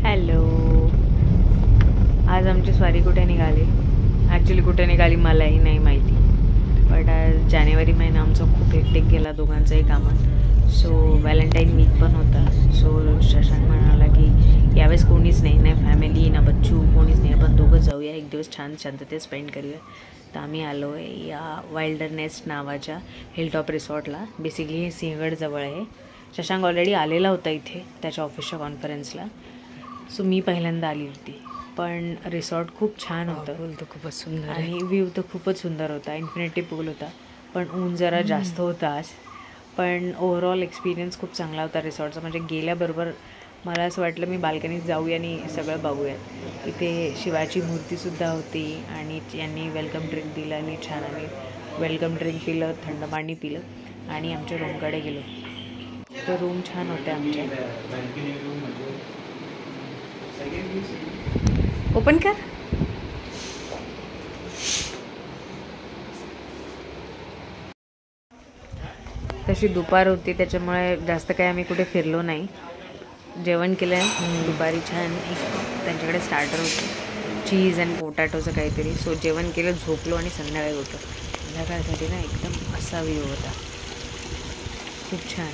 Hello. आज आमची स्वारी कुठे निघाली? ॲक्च्युली कुठे निघाली मलाही नाही माहिती, बट आज जानेवारी महिना आमचा खूप हेक्टिक गेला दोघांचंही कामात. सो व्हॅलेंटाईन वीक पण होता. सो शशांक म्हणाला की यावेळेस कोणीच नाही, नाही फॅमिली ना बच्चू, कोणीच नाही, आपण दोघं जाऊया, एक दिवस छान शांततेत स्पेंड करूया. तर आम्ही आलो आहे या वाइल्डरनेस नावाच्या हिलटॉप रिसॉर्टला. बेसिकली हे सिंहगडजवळ आहे. शशांक ऑलरेडी आलेला होता इथे त्याच्या ऑफिसच्या कॉन्फरन्सला. सो मी पहिल्यांदा आली होती. पण रिसॉर्ट खूप छान होतं. पूल तर खूपच सुंदर आणि व्ह्यू तर खूपच सुंदर होता. इन्फिनिटी पूल होता, पण ऊन जरा जास्त होता आज. पण ओव्हरऑल एक्सपिरियन्स खूप चांगला होता रिसॉर्टचा. म्हणजे गेल्याबरोबर मला असं वाटलं मी बाल्कनीत जाऊया आणि सगळं बघूयात. इथे शिवाची मूर्तीसुद्धा होती आणि यांनी वेलकम ड्रिंक दिलं आणि छान आम्ही वेलकम ड्रिंक पिलं, थंड पाणी पिलं आणि आमच्या रूमकडे गेलो. तर रूम छान होत्या आमच्या. ओपन कर. तशी दुपार होती त्याच्यामुळे जास्त काही आम्ही कुठे फिरलो नाही. जेवण केलं दुपारी छान. एक त्यांच्याकडे स्टार्टर होतं, चीज अँड पोटॅटोचं काहीतरी. सो जेवण केलं, झोपलो आणि संध्याकाळी होतं. संध्याकाळसाठी ना एकदम असा व्ह्यू होता, खूप छान.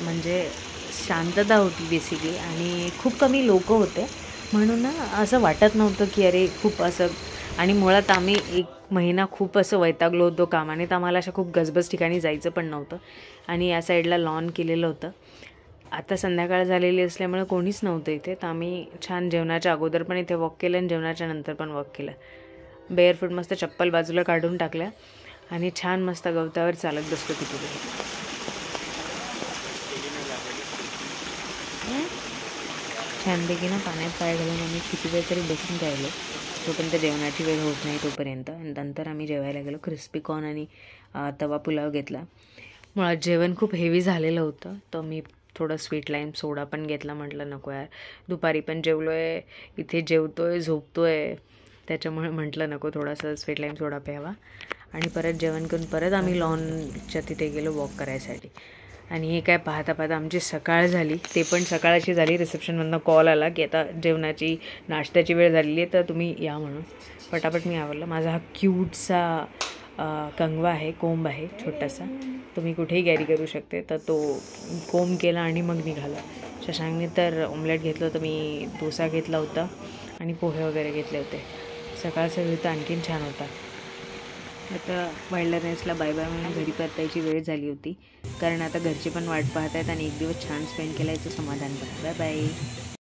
म्हणजे शांतता होती बेसिकली आणि खूप कमी लोक होते, म्हणून ना असं वाटत नव्हतं की अरे खूप असं. आणि मुळात आम्ही एक महिना खूप असं वैतागलो होतो कामाने, तर आम्हाला अशा खूप गजबज ठिकाणी जायचं पण नव्हतं. आणि या साईडला लॉन केलेलं होतं. आता संध्याकाळ झालेली असल्यामुळे कोणीच नव्हतं इथे, तर आम्ही छान जेवणाच्या अगोदर पण इथे वॉक केलं आणि जेवणाच्या नंतर पण वॉक केलं. बेअरफूट मस्त चप्पल बाजूला काढून टाकल्या आणि छान मस्त गवतावर चालत बसलो तिथे. छानपैकी ना पाण्यात पाय घालून आम्ही किती वेळ तरी बसून राहिलो, तोपर्यंत जेवणाची वेळ होत नाही तोपर्यंत. आणि नंतर आम्ही जेवायला गेलो. क्रिस्पी कॉर्न आणि तवा पुलाव घेतला. मुळात जेवण खूप हेवी झालेलं होतं, तर मी थोडं स्वीट लाईम सोडा पण घेतला. म्हटलं नको यार, दुपारी पण जेवलो आहे, इथे जेवतो आहे, झोपतो आहे, त्याच्यामुळे म्हटलं नको, थोडासा स्वीट लाईम सोडा प्यावा. आणि परत जेवण करून परत आम्ही लॉनच्या तिथे गेलो वॉक करायसाठी. आणि हे काय पाहता पाहता आमची सकाळ झाली. ते पण सकाळची झाली. रिसेप्शनमधनं कॉल आला की आता जेवणाची नाश्त्याची वेळ झालेली आहे, तर तुम्ही या म्हणून. पटापट मी आवरलं. माझा हा क्यूटसा कंगवा आहे, कोंब आहे छोटासा, तुम्ही कुठेही कॅरी करू शकते. तर तो कोंब केला आणि मग निघाला. शशांकने तर ऑमलेट घेतलं होतं, मी डोसा घेतला होता आणि पोहे वगैरे घेतले होते. सकाळचा व्ह्यू तर आणखीन छान होता. आता वाइल्डरनेसला बाय बाय म्हणून घरी परतायची वेळ झाली होती, कारण आता घरचे पण वाट पाहत आहेत आणि एक दिवस छान स्पेंड केला याचं समाधान पण. Bye bye.